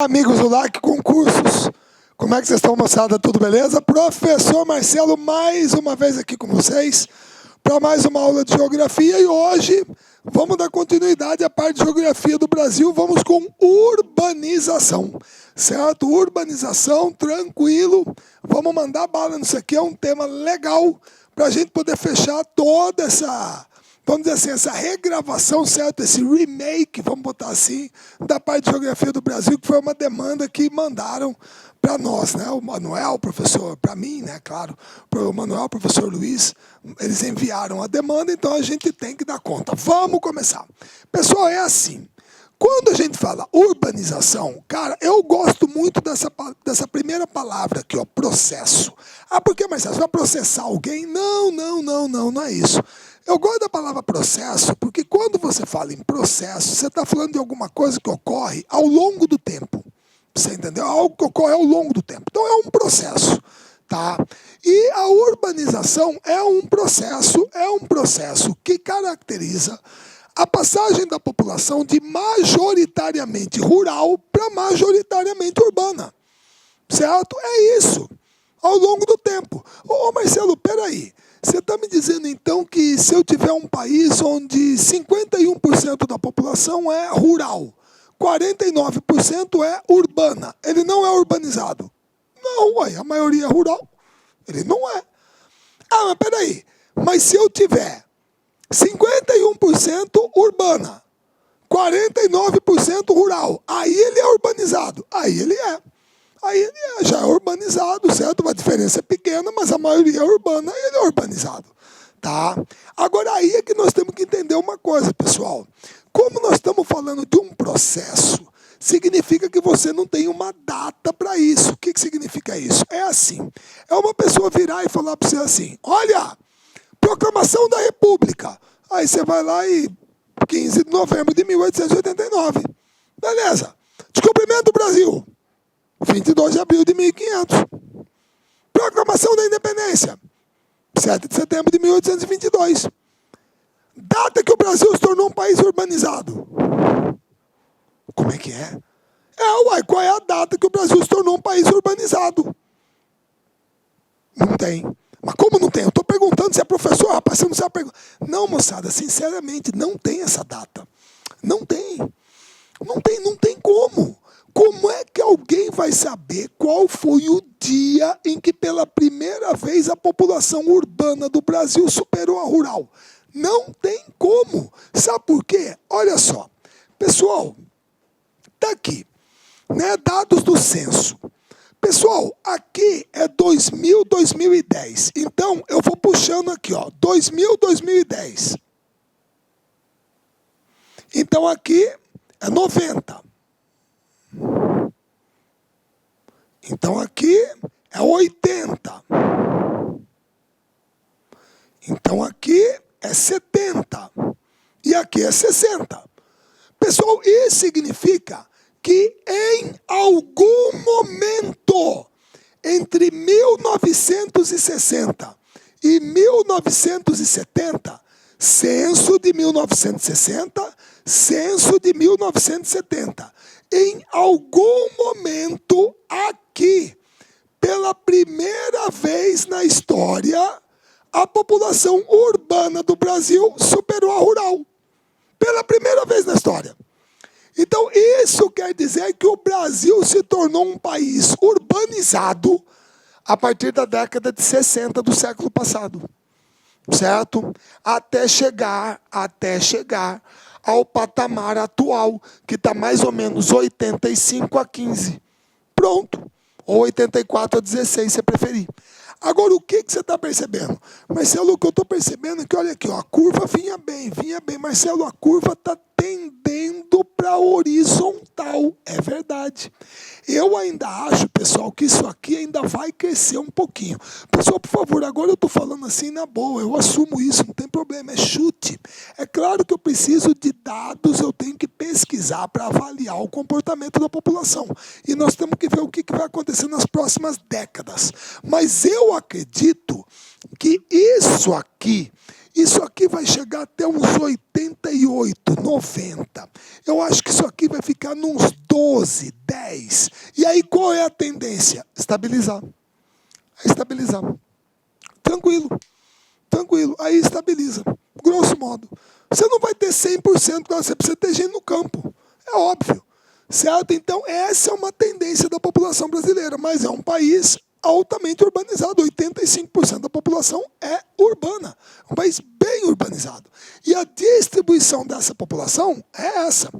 Amigos do LAC Concursos, como é que vocês estão, moçada? Tudo beleza? Professor Marcelo, mais uma vez aqui com vocês, para mais uma aula de geografia. E hoje vamos dar continuidade à parte de geografia do Brasil, vamos com urbanização, certo? Urbanização, tranquilo, vamos mandar bala nisso aqui, é um tema legal para a gente poder fechar toda essa... vamos dizer assim, essa regravação, certo? Esse remake, vamos botar assim, da parte de geografia do Brasil, que foi uma demanda que mandaram para nós, né? O Manuel, professor, para mim, né? Claro, o Manuel, o professor Luiz, eles enviaram a demanda, então a gente tem que dar conta. Vamos começar. Pessoal, é assim, quando a gente fala urbanização, cara, eu gosto muito dessa primeira palavra aqui, ó, processo. Ah, por que, Marcelo? Você vai processar alguém? Não é isso. Eu gosto da palavra processo porque quando você fala em processo, você está falando de alguma coisa que ocorre ao longo do tempo. Você entendeu? Algo que ocorre ao longo do tempo. Então é um processo, tá? E a urbanização é um processo que caracteriza a passagem da população de majoritariamente rural para majoritariamente urbana. Certo? É isso. Ao longo do tempo. Ô Marcelo, peraí. Você está me dizendo, então, que se eu tiver um país onde 51% da população é rural, 49% é urbana, ele não é urbanizado? Não, ué, a maioria é rural. Ele não é. Ah, mas peraí. Mas se eu tiver 51% urbana, 49% rural, aí ele é urbanizado? Aí ele é. Aí ele já é urbanizado, certo? A diferença é pequena, mas a maioria é urbana e ele é urbanizado. Tá? Agora aí é que nós temos que entender uma coisa, pessoal. Como nós estamos falando de um processo, significa que você não tem uma data para isso. O que significa isso? É assim, é uma pessoa virar e falar para você assim, olha, proclamação da República. Aí você vai lá e 15 de novembro de 1889. Beleza. Descobrimento do Brasil. 22 de abril de 1500. Proclamação da Independência. 7 de setembro de 1822. Data que o Brasil se tornou um país urbanizado. Como é que é? Qual é a data que o Brasil se tornou um país urbanizado? Não tem. Mas como não tem? Eu estou perguntando se é professor, rapaz, você não sabe perguntar. Não, moçada, sinceramente, não tem essa data. Não tem. Não tem como. Como é que alguém vai saber qual foi o dia em que pela primeira vez a população urbana do Brasil superou a rural? Não tem como. Sabe por quê? Olha só. Pessoal, está aqui, né, dados do censo. Pessoal, aqui é 2000, 2010. Então, eu vou puxando aqui, ó, 2000, 2010. Então, aqui é 90. Então aqui é 80. Então aqui é 70. E aqui é 60. Pessoal, isso significa que em algum momento, entre 1960 e 1970, censo de 1960, censo de 1970, em algum momento aqui, pela primeira vez na história, a população urbana do Brasil superou a rural. Pela primeira vez na história. Então, isso quer dizer que o Brasil se tornou um país urbanizado a partir da década de 60 do século passado. Certo? Até chegar ao patamar atual, que está mais ou menos 85 a 15. Pronto. Ou 84 a 16, se preferir. Agora, o que você está percebendo? Marcelo, o que eu estou percebendo é que, olha aqui, ó, a curva vinha bem. Marcelo, a curva está tendendo para horizontal. É verdade. Eu ainda acho, pessoal, que isso aqui ainda vai crescer um pouquinho. Pessoal, por favor, agora eu estou falando assim na boa, eu assumo isso, não tem problema, é chute. É claro que eu preciso de dados, eu tenho que pesquisar para avaliar o comportamento da população. E nós temos que ver o que vai acontecer nas próximas décadas. Mas eu eu acredito que isso aqui vai chegar até uns 88, 90. Eu acho que isso aqui vai ficar nos 12, 10. E aí qual é a tendência? Estabilizar. Estabilizar. Tranquilo. Tranquilo. Aí estabiliza. Grosso modo. Você não vai ter 100%, você precisa ter gente no campo. É óbvio. Certo? Então, essa é uma tendência da população brasileira. Mas é um país altamente urbanizado. 85% da população é urbana. É um país bem urbanizado. E a distribuição dessa população é essa.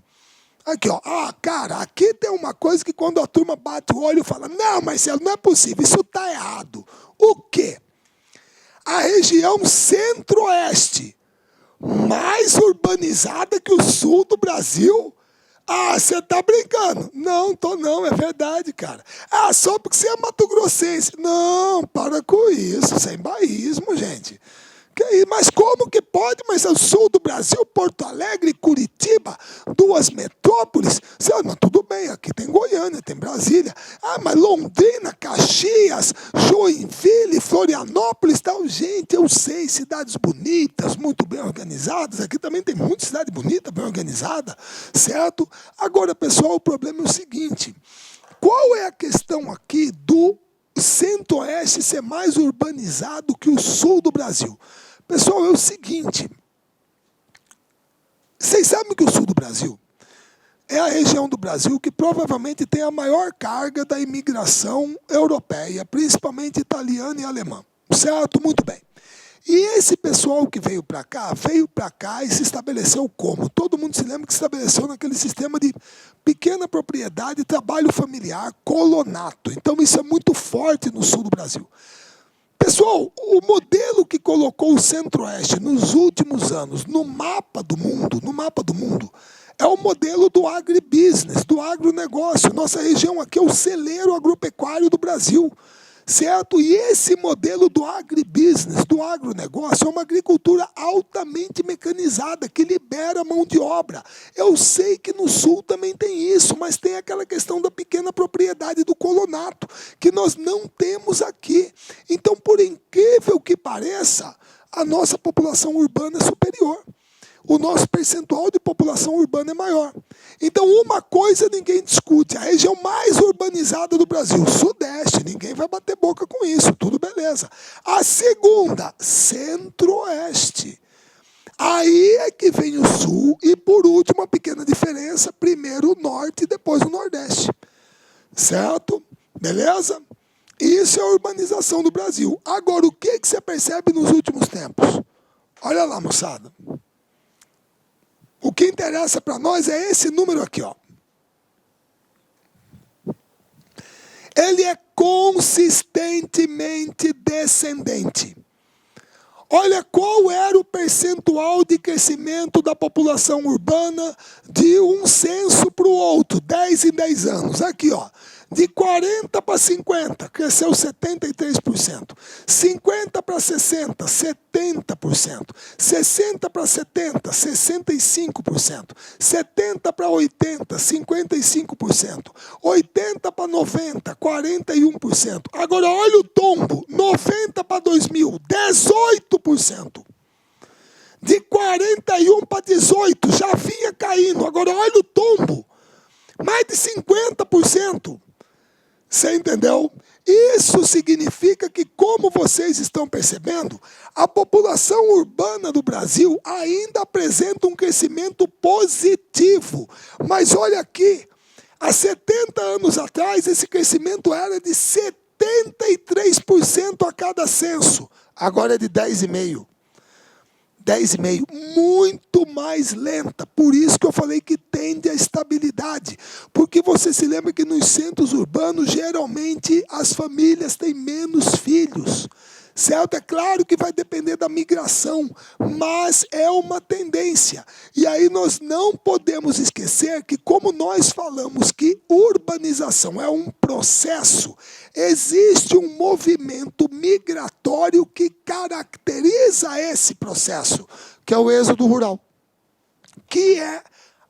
Aqui, ó. Cara, aqui tem uma coisa que quando a turma bate o olho e fala, não, Marcelo, não é possível, isso está errado. O quê? A região centro-oeste, mais urbanizada que o sul do Brasil? Você está brincando. Não, não, é verdade, cara. Só porque você é mato-grossense. Não, para com isso, sem baísmo, gente. Mas como que pode? Mas é o sul do Brasil, Porto Alegre, Curitiba, 2 metrópoles. Mas tudo bem, aqui tem Goiânia, tem Brasília. Mas Londrina, Caxias, Joinville, Florianópolis, tal. Gente, eu sei, cidades bonitas, muito bem organizadas. Aqui também tem muita cidade bonita, bem organizada, certo? Agora, pessoal, o problema é o seguinte. Qual é a questão aqui do centro-oeste ser mais urbanizado que o sul do Brasil? Pessoal, é o seguinte, vocês sabem que o sul do Brasil é a região do Brasil que provavelmente tem a maior carga da imigração europeia, principalmente italiana e alemã, certo? Muito bem. E esse pessoal que veio para cá e se estabeleceu como? Todo mundo se lembra que se estabeleceu naquele sistema de pequena propriedade, trabalho familiar, colonato. Então isso é muito forte no sul do Brasil. Pessoal, o modelo que colocou o Centro-Oeste nos últimos anos no mapa do mundo, é o modelo do agribusiness, do agronegócio. Nossa região aqui é o celeiro agropecuário do Brasil, certo? E esse modelo do agribusiness, do agronegócio, é uma agricultura altamente mecanizada, que libera mão de obra. Eu sei que no sul também tem isso, mas tem aquela questão da pequena propriedade do colonato, que nós não temos aqui. Então, por incrível que pareça, a nossa população urbana é superior. O nosso percentual de população urbana é maior. Então, uma coisa ninguém discute, a região mais urbanizada do Brasil, Sudeste, ninguém vai bater boca com isso, tudo beleza. A segunda, Centro-Oeste. Aí é que vem o Sul e, por último, a pequena diferença, primeiro o Norte e depois o Nordeste. Certo? Beleza? Isso é a urbanização do Brasil. Agora, o que você percebe nos últimos tempos? Olha lá, moçada. O que interessa para nós é esse número aqui, ó. Ele é consistentemente descendente. Olha qual era o percentual de crescimento da população urbana de um censo para o outro, 10 em 10 anos. Aqui, ó. De 40 para 50, cresceu 73%. 50 para 60, 70%. 60 para 70, 65%. 70 para 80, 55%. 80 para 90, 41%. Agora, olha o tombo, 90 para 2000, 18%. De 41 para 18, já vinha caindo. Agora, olha o tombo, mais de 50%. Você entendeu? Isso significa que, como vocês estão percebendo, a população urbana do Brasil ainda apresenta um crescimento positivo. Mas olha aqui, há 70 anos atrás, esse crescimento era de 73% a cada censo. Agora é de 10,5%. 10,5%, muito mais lenta. Por isso que eu falei que tende à estabilidade. Porque você se lembra que nos centros urbanos, geralmente, as famílias têm menos filhos. Certo? É claro que vai depender da migração, mas é uma tendência. E aí nós não podemos esquecer que, como nós falamos que urbanização é um processo, existe um movimento migratório que caracteriza esse processo, que é o êxodo rural, que é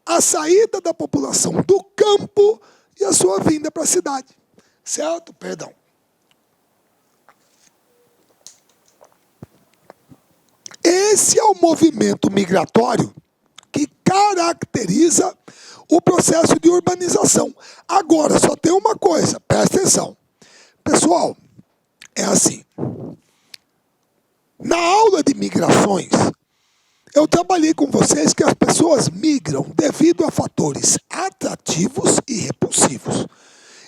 a saída da população do campo e a sua vinda para a cidade. Certo? Perdão. esse é o movimento migratório que caracteriza o processo de urbanização. Agora, só tem uma coisa, presta atenção. Pessoal, é assim. Na aula de migrações, eu trabalhei com vocês que as pessoas migram devido a fatores atrativos e repulsivos.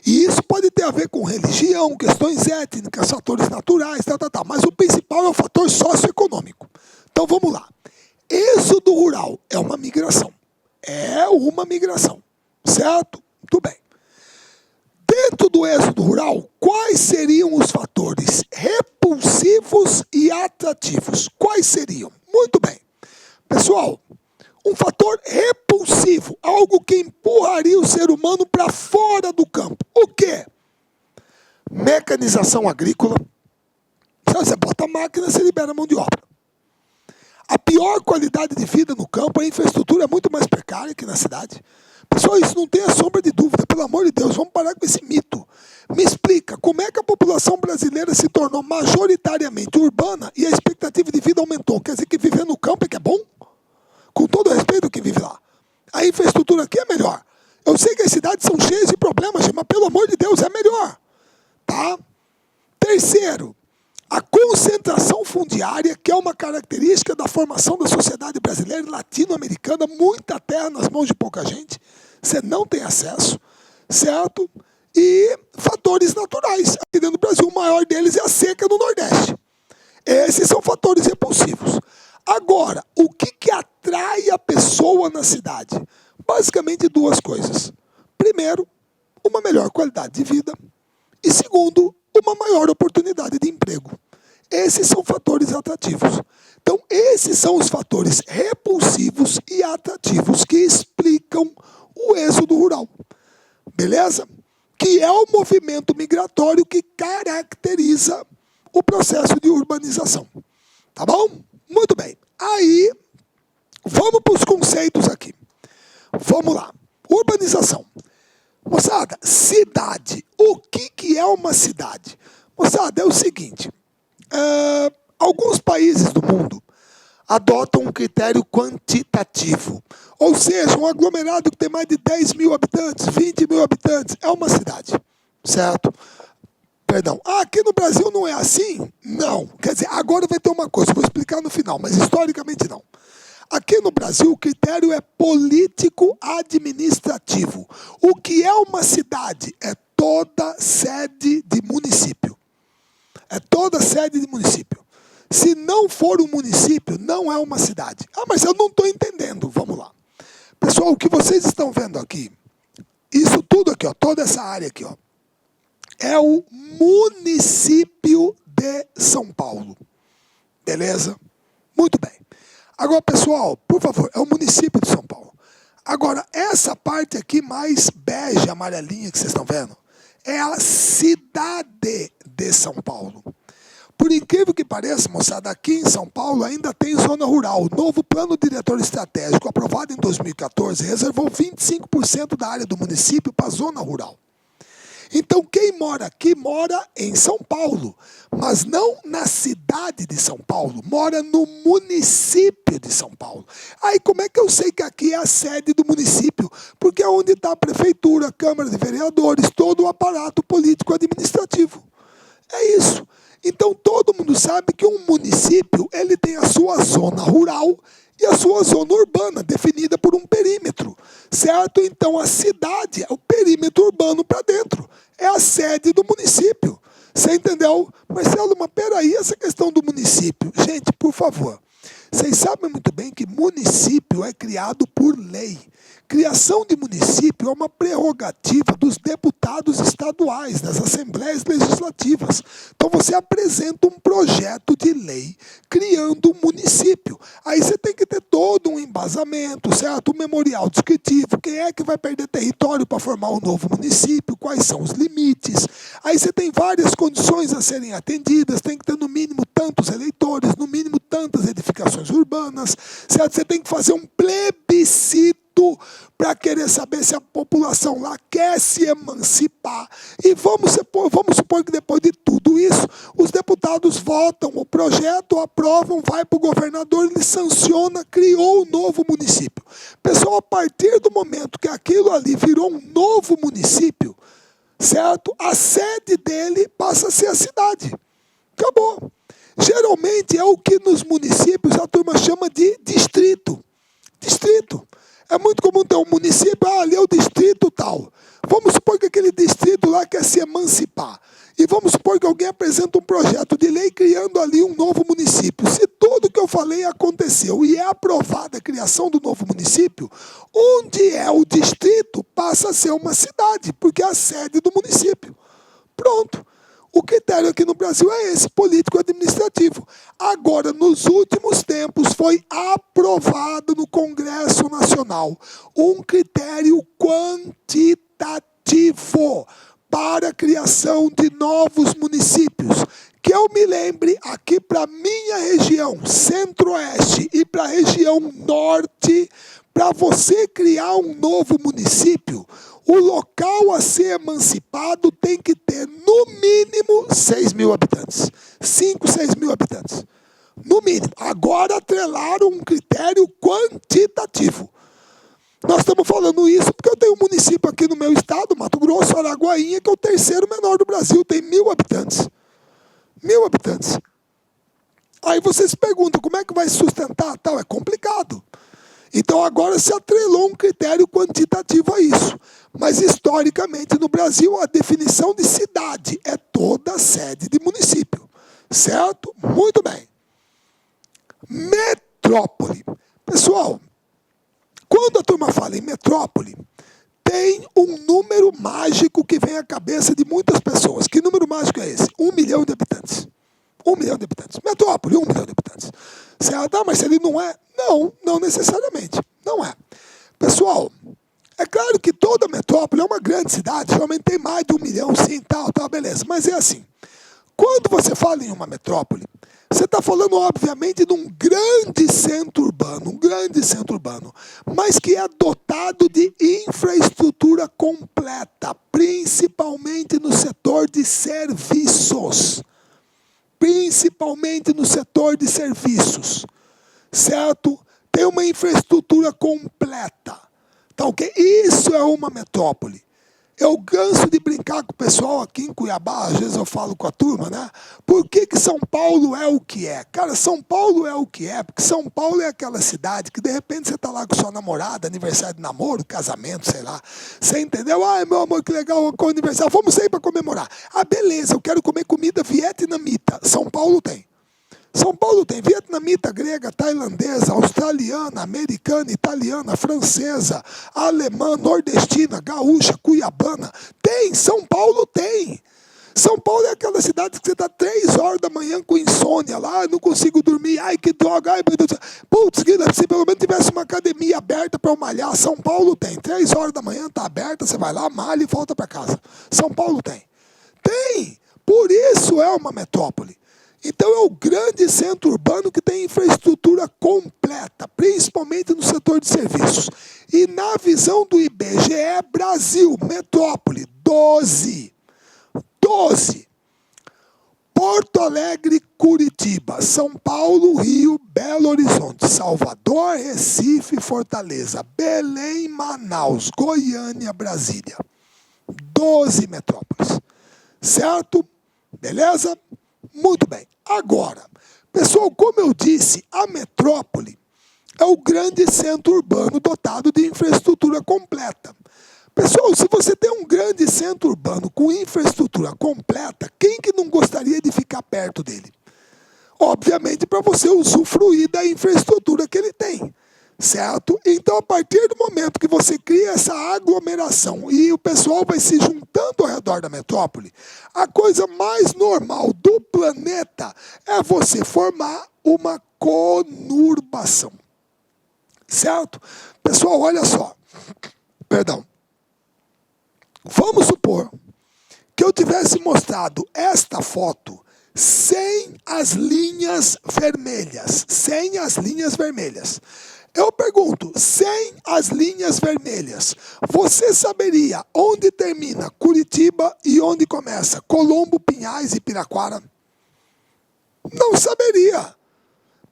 E isso pode ter a ver com religião, questões étnicas, fatores naturais, mas o principal é o fator socioeconômico. Então vamos lá. Êxodo rural é uma migração. É uma migração, certo? Muito bem. Dentro do êxodo rural, quais seriam os fatores repulsivos e atrativos? Quais seriam? Muito bem. Pessoal, um fator repulsivo, algo que empurraria o ser humano para fora do campo. O quê? Mecanização agrícola. Se você bota a máquina, você libera a mão de obra. A pior qualidade de vida no campo, a infraestrutura é muito mais precária que na cidade. Pessoal, isso não tem a sombra de dúvida. Pelo amor de Deus, vamos parar com esse mito. Me explica, como é que a população brasileira se tornou majoritariamente urbana e a expectativa de vida aumentou? Quer dizer que viver no campo é que é bom? Com todo o respeito a quem vive lá. A infraestrutura aqui é melhor. Eu sei que as cidades são cheias de problemas, mas pelo amor de Deus, é melhor. Tá? Terceiro, a concentração fundiária, que é uma característica da formação da sociedade brasileira e latino-americana, muita terra nas mãos de pouca gente, você não tem acesso, certo? E fatores naturais. Aqui dentro do Brasil, o maior deles é a seca no Nordeste. Esses são fatores repulsivos. Agora, o que atrai a pessoa na cidade? Basicamente duas coisas. Primeiro, uma melhor qualidade de vida. E segundo, uma maior oportunidade de emprego. Esses são fatores atrativos. Então, esses são os fatores repulsivos e atrativos que explicam o êxodo rural. Beleza? Que é o movimento migratório que caracteriza o processo de urbanização. Tá bom? Muito bem. Aí, vamos para os conceitos aqui. Vamos lá. Urbanização. Moçada, cidade. O que é uma cidade? Moçada, é o seguinte. Alguns países do mundo adotam um critério quantitativo. Ou seja, um aglomerado que tem mais de 10 mil habitantes, 20 mil habitantes, é uma cidade. Certo? Perdão. Aqui no Brasil não é assim? Não. Quer dizer, agora vai ter uma coisa, vou explicar no final, mas historicamente não. Aqui no Brasil, o critério é político-administrativo. O que é uma cidade? É toda sede de município. É toda sede de município. Se não for um município, não é uma cidade. Ah, mas eu não estou entendendo. Vamos lá. Pessoal, o que vocês estão vendo aqui, isso tudo aqui, ó, toda essa área aqui, ó, é o município de São Paulo. Beleza? Muito bem. Agora, pessoal, por favor, é o município de São Paulo. Agora, essa parte aqui mais bege, amarelinha que vocês estão vendo, é a cidade de São Paulo. Por incrível que pareça, moçada, aqui em São Paulo ainda tem zona rural. O novo plano diretor estratégico, aprovado em 2014, reservou 25% da área do município para a zona rural. Então, quem mora aqui, mora em São Paulo, mas não na cidade de São Paulo, mora no município de São Paulo. Aí, como é que eu sei que aqui é a sede do município? Porque é onde está a prefeitura, a Câmara de Vereadores, todo o aparato político-administrativo. É isso. Então, todo mundo sabe que um município, ele tem a sua zona rural e a sua zona urbana, definida por um perímetro, certo? Então, a cidade é o perímetro urbano para dentro, é a sede do município. Você entendeu? Marcelo, mas peraí, essa questão do município. Gente, por favor, vocês sabem muito bem que município é criado por lei. Criação de município é uma prerrogativa dos deputados estaduais, das assembleias legislativas. Então você apresenta um projeto de lei criando um município. Aí você tem que ter todo um embasamento, certo? Um memorial descritivo, quem é que vai perder território para formar um novo município, quais são os limites. Aí você tem várias condições a serem atendidas, tem que ter no mínimo tantos eleitores, no mínimo tantas edificações urbanas, certo? Você tem que fazer um plebiscito para querer saber se a população lá quer se emancipar. E vamos supor que depois de tudo isso, os deputados votam o projeto, aprovam, vai para o governador, ele sanciona, criou um novo município. Pessoal, a partir do momento que aquilo ali virou um novo município, certo? A sede dele passa a ser a cidade. Acabou. Geralmente é o que nos municípios a turma chama de distrito. Distrito. É muito comum ter um município, ali é o distrito tal. Vamos supor que aquele distrito lá quer se emancipar. E vamos supor que alguém apresenta um projeto de lei criando ali um novo município. Se tudo que eu falei aconteceu e é aprovada a criação do novo município, onde é o distrito passa a ser uma cidade, porque é a sede do município. Pronto. O critério aqui no Brasil é esse, político-administrativo. Agora, nos últimos tempos, foi aprovado no Congresso Nacional um critério quantitativo para a criação de novos municípios. Que eu me lembre, aqui para a minha região, centro-oeste, e para a região norte, para você criar um novo município, o local a ser emancipado tem que ter, no mínimo, 6 mil habitantes. 5, 6 mil habitantes. No mínimo. Agora atrelaram um critério quantitativo. Nós estamos falando isso porque eu tenho um município aqui no meu estado, Mato Grosso, Araguainha, que é o terceiro menor do Brasil, tem 1.000 habitantes. 1.000 habitantes. Aí vocês perguntam, como é que vai sustentar? Tal, é complicado. Então agora se atrelou um critério quantitativo a isso. Mas historicamente no Brasil a definição de cidade é toda a sede de município. Certo? Muito bem. Metrópole. Pessoal, quando a turma fala em metrópole, tem um número mágico que vem à cabeça de muitas pessoas. Que número mágico é esse? 1 milhão de habitantes. 1 milhão de habitantes. Metrópole, 1 milhão de habitantes. Certo? Ah, mas ele não é? Não, não necessariamente. Não é. Pessoal, é claro que toda metrópole é uma grande cidade, geralmente tem mais de 1 milhão, sim, tal, beleza. Mas é assim, quando você fala em uma metrópole, você está falando, obviamente, de um grande centro urbano, mas que é dotado de infraestrutura completa, principalmente no setor de serviços. Principalmente no setor de serviços, certo? Tem uma infraestrutura completa, tá ok? Isso é uma metrópole. Eu canso de brincar com o pessoal aqui em Cuiabá, às vezes eu falo com a turma, né? Por que São Paulo é o que é? Cara, São Paulo é o que é, porque São Paulo é aquela cidade que de repente você está lá com sua namorada, aniversário de namoro, casamento, sei lá. Você entendeu? Ai, meu amor, que legal, com o aniversário, vamos sair para comemorar. Ah, beleza, eu quero comer comida vietnamita. São Paulo tem. São Paulo tem vietnamita, grega, tailandesa, australiana, americana, italiana, francesa, alemã, nordestina, gaúcha, cuiabana. Tem, São Paulo tem. São Paulo é aquela cidade que você está 3 horas da manhã com insônia lá, não consigo dormir, ai que droga, ai meu Deus. Putz, se pelo menos tivesse uma academia aberta para eu malhar, São Paulo tem. 3 horas da manhã está aberta, você vai lá, malha e volta para casa. São Paulo tem. Tem, por isso é uma metrópole. Então é o grande centro urbano que tem infraestrutura completa, principalmente no setor de serviços. E na visão do IBGE, Brasil, metrópole, 12. Porto Alegre, Curitiba, São Paulo, Rio, Belo Horizonte, Salvador, Recife, Fortaleza, Belém, Manaus, Goiânia, Brasília. 12 metrópoles. Certo? Beleza? Muito bem. Agora, pessoal, como eu disse, a metrópole é o grande centro urbano dotado de infraestrutura completa. Pessoal, se você tem um grande centro urbano com infraestrutura completa, quem que não gostaria de ficar perto dele? Obviamente, para você usufruir da infraestrutura que ele tem. Certo? Então, a partir do momento que você cria essa aglomeração e o pessoal vai se juntando ao redor da metrópole, a coisa mais normal do planeta é você formar uma conurbação. Certo? Pessoal, olha só. Perdão. Vamos supor que eu tivesse mostrado esta foto sem as linhas vermelhas. Sem as linhas vermelhas. Eu pergunto, sem as linhas vermelhas, você saberia onde termina Curitiba e onde começa Colombo, Pinhais e Piraquara? Não saberia.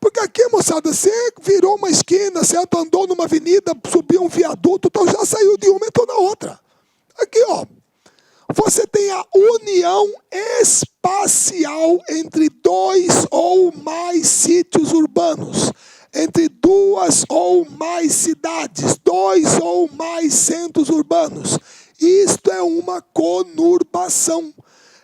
Porque aqui, moçada, você virou uma esquina, certo? Andou numa avenida, subiu um viaduto, então já saiu de uma e entrou na outra. Aqui, ó. Você tem a união espacial entre dois ou mais sítios urbanos, entre duas ou mais cidades, dois ou mais centros urbanos. Isto é uma conurbação.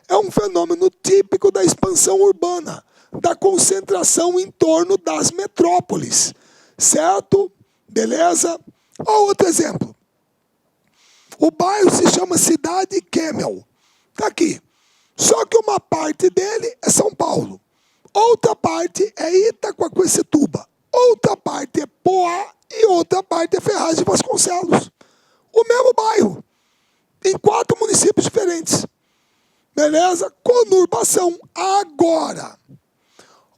É um fenômeno típico da expansão urbana, da concentração em torno das metrópoles. Certo? Beleza? Ó, outro exemplo. O bairro se chama Cidade Kemmel. Está aqui. Só que uma parte dele é São Paulo. Outra parte é Itacoaquecetuba. Outra parte é Poá e outra parte é Ferraz de Vasconcelos. O mesmo bairro. Em 4 municípios diferentes. Beleza? Conurbação. Agora,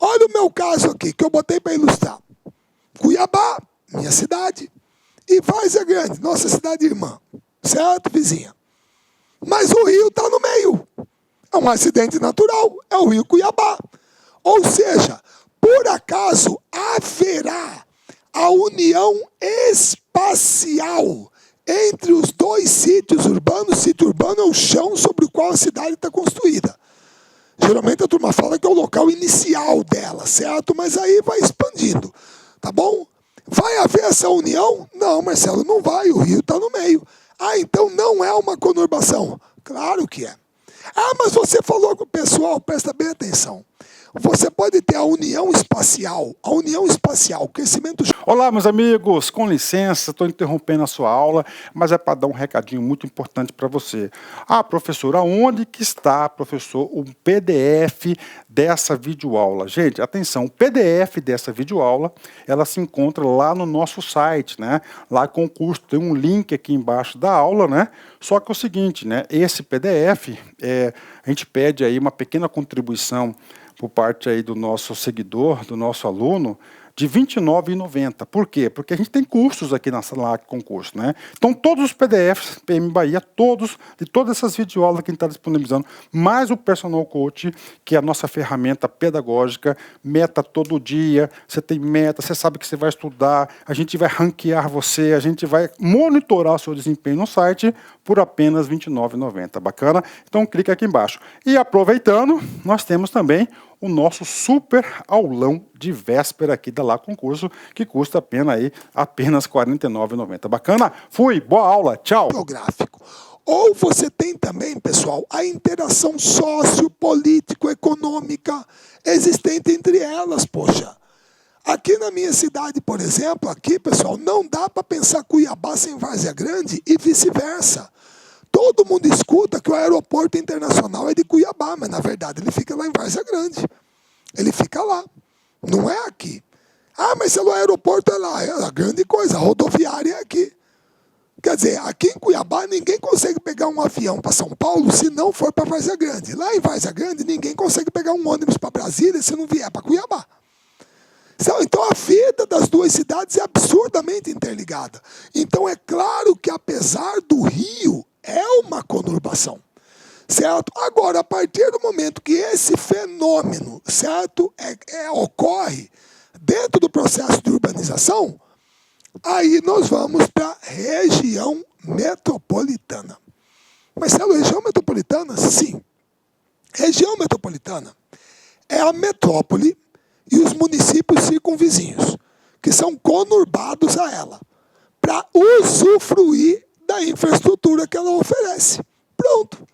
olha o meu caso aqui, que eu botei para ilustrar. Cuiabá, minha cidade. E Várzea Grande, nossa cidade irmã. Certo, vizinha? Mas o rio está no meio. É um acidente natural. É o rio Cuiabá. Ou seja, por acaso haverá a união espacial entre os dois sítios urbanos. Sítio urbano é o chão sobre o qual a cidade está construída. Geralmente a turma fala que é o local inicial dela, certo? Mas aí vai expandindo, tá bom? Vai haver essa união? Não, Marcelo, não vai. O rio está no meio. Ah, então não é uma conurbação? Claro que é. Ah, mas você falou com o pessoal, presta bem atenção. Você pode ter a união espacial, o crescimento... Olá, meus amigos, com licença, estou interrompendo a sua aula, mas é para dar um recadinho muito importante para você. Ah, professor, aonde que está, professor, o PDF dessa videoaula? Gente, atenção, o PDF dessa videoaula, ela se encontra lá no nosso site, né? Lá com o curso, tem um link aqui embaixo da aula, né? Só que é o seguinte, né? Esse PDF, a gente pede aí uma pequena contribuição por parte aí do nosso seguidor, do nosso aluno, de R$ 29,90. Por quê? Porque a gente tem cursos aqui na sala com curso, né? Então, todos os PDFs, PM Bahia, de todas essas videoaulas que a gente está disponibilizando, mais o Personal Coach, que é a nossa ferramenta pedagógica, meta todo dia, você tem meta, você sabe que você vai estudar, a gente vai ranquear você, a gente vai monitorar o seu desempenho no site por apenas R$ 29,90. Bacana? Então, clica aqui embaixo. E aproveitando, nós temos também o nosso super aulão de véspera aqui da Lá Concurso, que custa apenas R$ 49,90. Bacana? Fui, boa aula, tchau! Gráfico. Ou você tem também, pessoal, a interação sociopolítico-econômica existente entre elas, poxa. Aqui na minha cidade, por exemplo, aqui, pessoal, não dá para pensar Cuiabá sem Várzea Grande e vice-versa. Todo mundo escuta que o aeroporto internacional é de Cuiabá, mas na verdade ele fica lá em Várzea Grande. Ele fica lá, não é aqui. Ah, mas se o aeroporto é lá, é a grande coisa, a rodoviária é aqui. Quer dizer, aqui em Cuiabá ninguém consegue pegar um avião para São Paulo se não for para Várzea Grande. Lá em Várzea Grande ninguém consegue pegar um ônibus para Brasília se não vier para Cuiabá. Então a vida das duas cidades é absurdamente interligada. Então é claro que apesar do rio, é uma conurbação, certo? Agora, a partir do momento que esse fenômeno, certo, ocorre dentro do processo de urbanização, aí nós vamos para a região metropolitana. Marcelo, região metropolitana? Sim. Região metropolitana é a metrópole e os municípios circunvizinhos, que são conurbados a ela, para usufruir da infraestrutura que ela oferece. Pronto.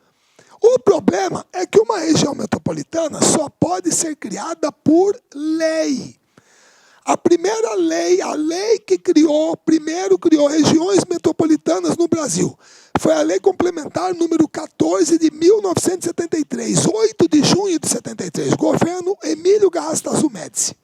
O problema é que uma região metropolitana só pode ser criada por lei. A primeira lei, a lei que primeiro criou regiões metropolitanas no Brasil, foi a Lei Complementar número 14 de 1973, 8 de junho de 73, governo Emílio Garrastazu Médici.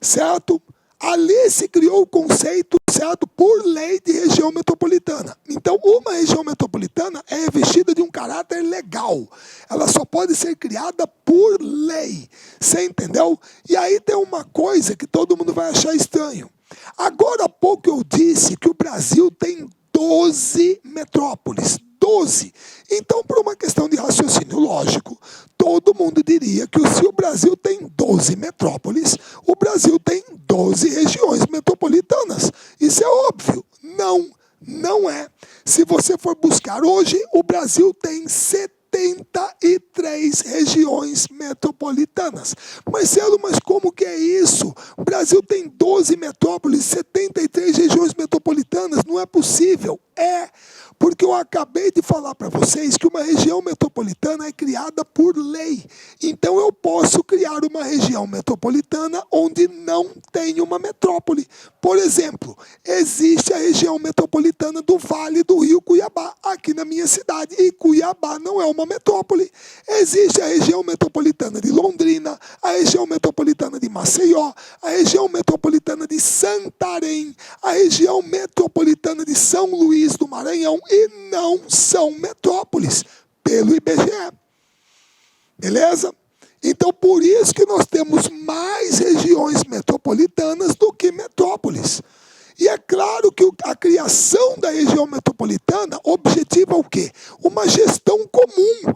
Certo? Ali se criou o conceito, certo, por lei de região metropolitana. Então, uma região metropolitana é revestida de um caráter legal. Ela só pode ser criada por lei. Você entendeu? E aí tem uma coisa que todo mundo vai achar estranho. Agora há pouco eu disse que o Brasil tem 12 metrópoles. 12. Então, por uma questão de raciocínio lógico, todo mundo diria que se o Brasil tem 12 12 metrópoles, o Brasil tem 12 regiões metropolitanas. Isso é óbvio. Não, não é. Se você for buscar hoje, o Brasil tem 73 regiões metropolitanas. Marcelo, mas como que é isso? O Brasil tem 12 metrópoles, 73 regiões metropolitanas. Não é possível. É, porque eu acabei de falar para vocês que uma região metropolitana é criada por lei. Então eu posso criar uma região metropolitana onde não tem uma metrópole. Por exemplo, existe a região metropolitana do Vale do Rio Cuiabá, aqui na minha cidade, e Cuiabá não é uma metrópole. Existe a região metropolitana de Londrina, a região metropolitana de Maceió, a região metropolitana de Santarém, a região metropolitana de São Luís do Maranhão, e não são metrópoles pelo IBGE. Beleza? Então, por isso que nós temos mais regiões metropolitanas do que metrópoles. E é claro que a criação da região metropolitana objetiva o quê? Uma gestão comum.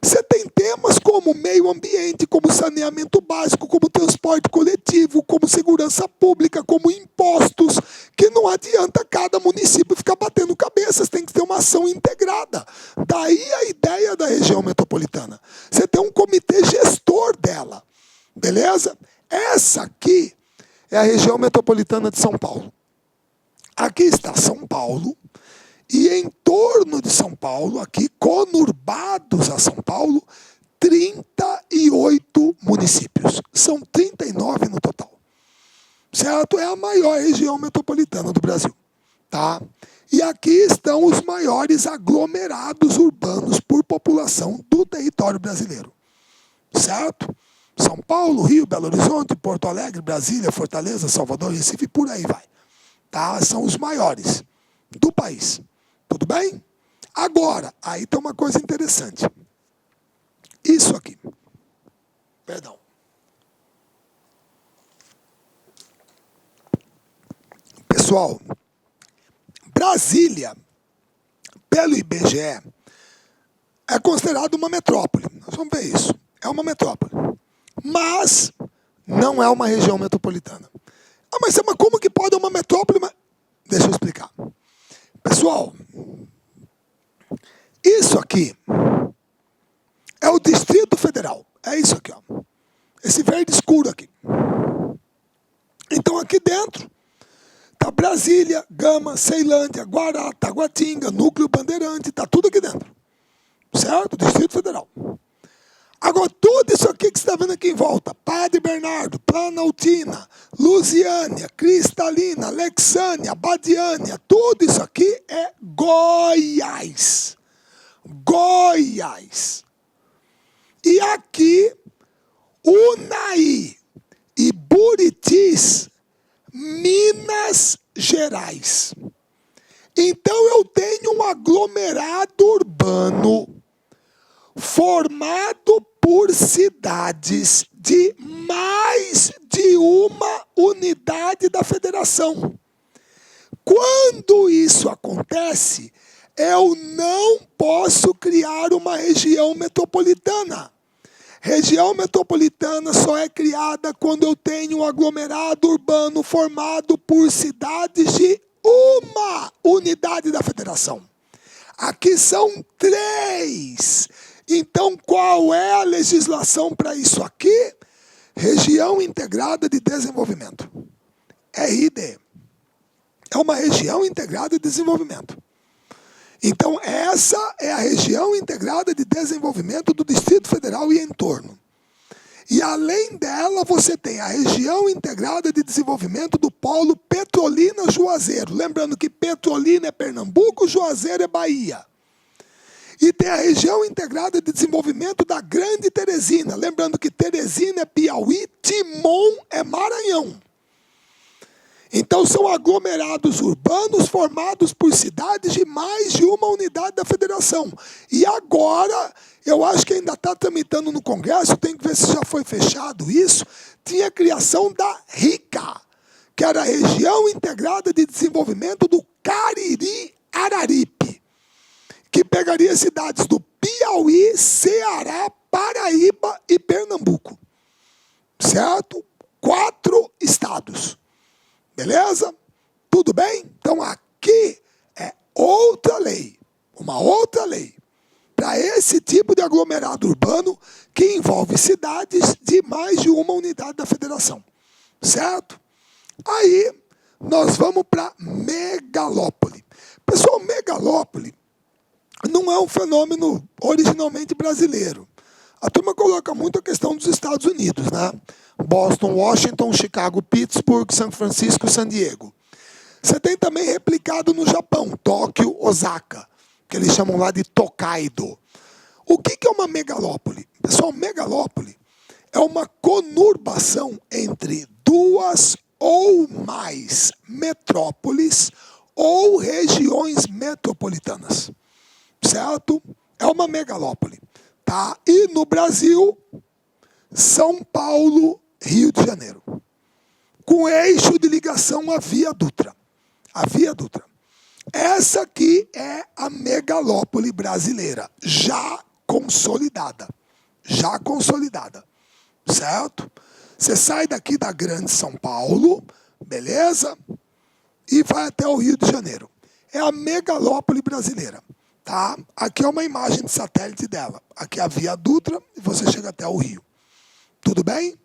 Você tem temas como meio ambiente, como saneamento básico, como transporte coletivo, como segurança pública, como impostos, que não adianta cada município ficar batendo cabeças, tem que ter uma ação integrada. Daí a ideia da região metropolitana. Você tem um comitê gestor dela, beleza? Essa aqui é a região metropolitana de São Paulo. Aqui está São Paulo. E em torno de São Paulo, aqui conurbados a São Paulo, 38 municípios. São 39 no total. Certo? É a maior região metropolitana do Brasil. Tá? E aqui estão os maiores aglomerados urbanos por população do território brasileiro. Certo? São Paulo, Rio, Belo Horizonte, Porto Alegre, Brasília, Fortaleza, Salvador, Recife, por aí vai. Tá? São os maiores do país. Tudo bem? Agora, aí tem uma coisa interessante. Isso aqui. Perdão. Pessoal, Brasília, pelo IBGE, é considerado uma metrópole. Nós vamos ver isso. É uma metrópole. Mas não é uma região metropolitana. Ah, mas como que pode uma metrópole? Deixa eu explicar. Pessoal, isso aqui é o Distrito Federal. É isso aqui, ó. Esse verde escuro aqui. Então aqui dentro está Brasília, Gama, Ceilândia, Guará, Taguatinga, Núcleo Bandeirante, está tudo aqui dentro. Certo? Distrito Federal. Agora, tudo isso aqui que você está vendo aqui em volta, Padre Bernardo, Planaltina, Lusiânia, Cristalina, Alexânia, Badiânia, tudo isso aqui é Goiás. Goiás. E aqui, Unai e Buritis, Minas Gerais. Então, eu tenho um aglomerado urbano formado por cidades de mais de uma unidade da federação. Quando isso acontece, eu não posso criar uma região metropolitana. Região metropolitana só é criada quando eu tenho um aglomerado urbano formado por cidades de uma unidade da federação. Aqui são 3. Então, qual é a legislação para isso aqui? Região Integrada de Desenvolvimento. RID. É uma região integrada de desenvolvimento. Então, essa é a região integrada de desenvolvimento do Distrito Federal e entorno. E, além dela, você tem a região integrada de desenvolvimento do polo Petrolina-Juazeiro. Lembrando que Petrolina é Pernambuco, Juazeiro é Bahia. E tem a região integrada de desenvolvimento da Grande Teresina. Lembrando que Teresina é Piauí, Timon é Maranhão. Então, são aglomerados urbanos formados por cidades de mais de uma unidade da federação. E agora, eu acho que ainda está tramitando no Congresso, tem que ver se já foi fechado isso, tinha a criação da RICA, que era a Região Integrada de Desenvolvimento do Cariri-Araripe, que pegaria cidades do Piauí, Ceará, Paraíba e Pernambuco. certo? 4 estados. Beleza? Tudo bem? Então aqui é outra lei, uma outra lei, para esse tipo de aglomerado urbano que envolve cidades de mais de uma unidade da federação. Certo? Aí nós vamos para megalópole. Pessoal, megalópole não é um fenômeno originalmente brasileiro. A turma coloca muito a questão dos Estados Unidos, né? Boston, Washington, Chicago, Pittsburgh, São Francisco, San Diego. Você tem também replicado no Japão, Tóquio, Osaka, que eles chamam lá de Tokaido. O que é uma megalópole? Pessoal, megalópole é uma conurbação entre 2 ou mais metrópoles ou regiões metropolitanas. Certo? É uma megalópole. Tá? E no Brasil, São Paulo, Rio de Janeiro. Com eixo de ligação à Via Dutra. A Via Dutra. Essa aqui é a megalópole brasileira, já consolidada. Já consolidada. Certo? Você sai daqui da Grande São Paulo, beleza? E vai até o Rio de Janeiro. É a megalópole brasileira. Tá? Aqui é uma imagem de satélite dela. Aqui é a Via Dutra e você chega até o Rio. Tudo bem?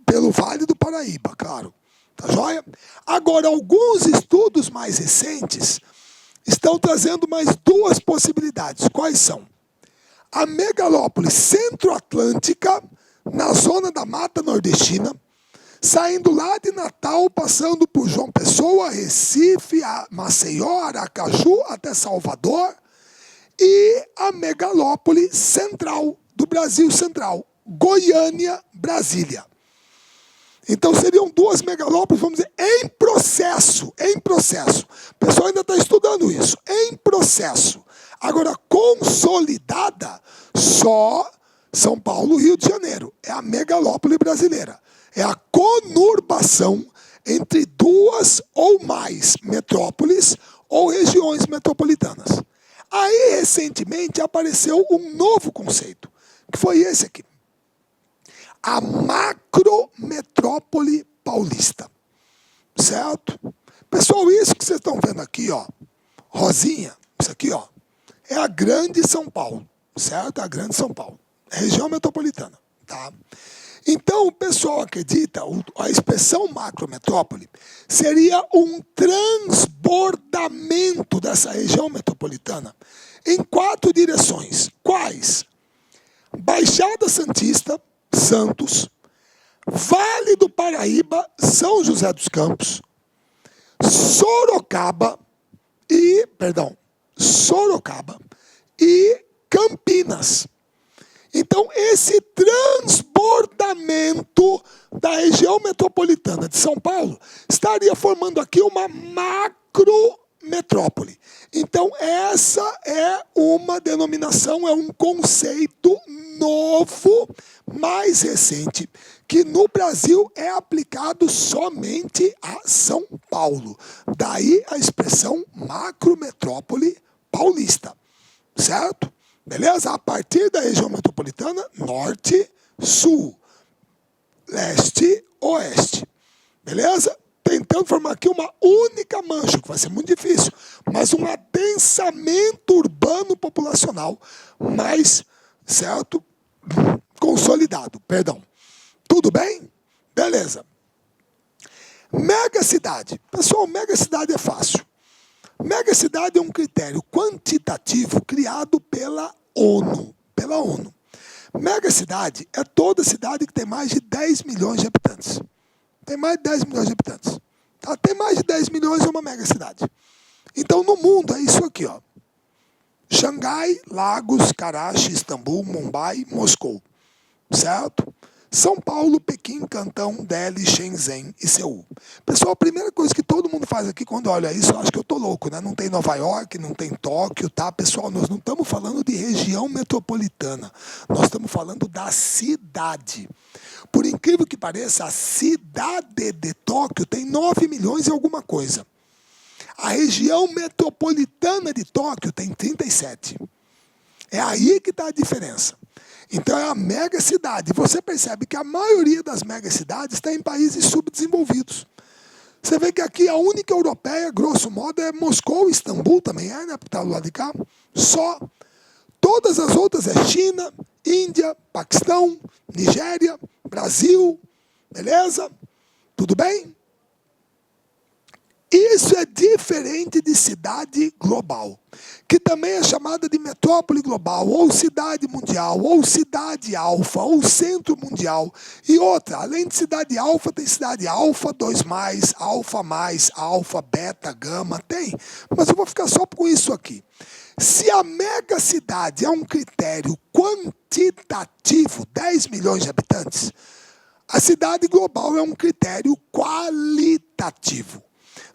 Pelo Vale do Paraíba, claro. Tá joia? Agora, alguns estudos mais recentes estão trazendo mais 2 possibilidades. Quais são? A megalópole centro-atlântica, na zona da Mata Nordestina, saindo lá de Natal, passando por João Pessoa, Recife, Maceió, Aracaju, até Salvador, e a megalópole central, do Brasil Central, Goiânia, Brasília. Então seriam 2 megalópolis, vamos dizer, em processo, em processo. O pessoal ainda está estudando isso, em processo. Agora, consolidada, só São Paulo, Rio de Janeiro. É a megalópole brasileira. É a conurbação entre 2 ou mais metrópoles ou regiões metropolitanas. Aí, recentemente, apareceu um novo conceito, que foi esse aqui. A macrometrópole paulista. Certo? Pessoal, isso que vocês estão vendo aqui, ó, rosinha, isso aqui, ó, é a Grande São Paulo. Certo? A Grande São Paulo. Região metropolitana. Tá? Então, o pessoal acredita, a expressão macrometrópole seria um transbordamento dessa região metropolitana em 4 direções. Quais? Baixada Santista, Santos, Vale do Paraíba, São José dos Campos, Sorocaba e Campinas. Então, esse transbordamento da região metropolitana de São Paulo estaria formando aqui uma macrometrópole. Então, essa é uma denominação, é um conceito novo, mais recente, que no Brasil é aplicado somente a São Paulo. Daí a expressão macrometrópole paulista. Certo? Beleza? A partir da região metropolitana, norte, sul, leste, oeste. Beleza? Tentando formar aqui uma única mancha, que vai ser muito difícil, mas um adensamento urbano populacional mais, certo? Consolidado, perdão. Tudo bem? Beleza. Megacidade. Pessoal, megacidade é fácil. Megacidade é um critério quantitativo criado pela ONU. Megacidade é toda cidade que tem mais de 10 milhões de habitantes. Tem mais de 10 milhões de habitantes. Tá? Tem mais de 10 milhões é uma megacidade. Então, no mundo, é isso aqui, ó. Xangai, Lagos, Karachi, Istambul, Mumbai, Moscou. Certo? São Paulo, Pequim, Cantão, Delhi, Shenzhen e Seul. Pessoal, a primeira coisa que todo mundo faz aqui quando olha isso, eu acho que eu tô louco, né? Não tem Nova York, não tem Tóquio, tá? Pessoal, nós não estamos falando de região metropolitana. Nós estamos falando da cidade. Por incrível que pareça, a cidade de Tóquio tem 9 milhões e alguma coisa. A região metropolitana de Tóquio tem 37. É aí que está a diferença. Então é a megacidade. Você percebe que a maioria das megacidades está em países subdesenvolvidos. Você vê que aqui a única europeia, grosso modo, é Moscou, Istambul também é, né? Porque está do lado de cá. Só. Todas as outras é China, Índia, Paquistão, Nigéria, Brasil, beleza? Tudo bem? Isso é diferente de cidade global, que também é chamada de metrópole global, ou cidade mundial, ou cidade alfa, ou centro mundial. E outra, além de cidade alfa, tem cidade alfa 2+, alfa, beta, gama, tem. Mas eu vou ficar só com isso aqui. Se a megacidade é um critério quantitativo, 10 milhões de habitantes, a cidade global é um critério qualitativo.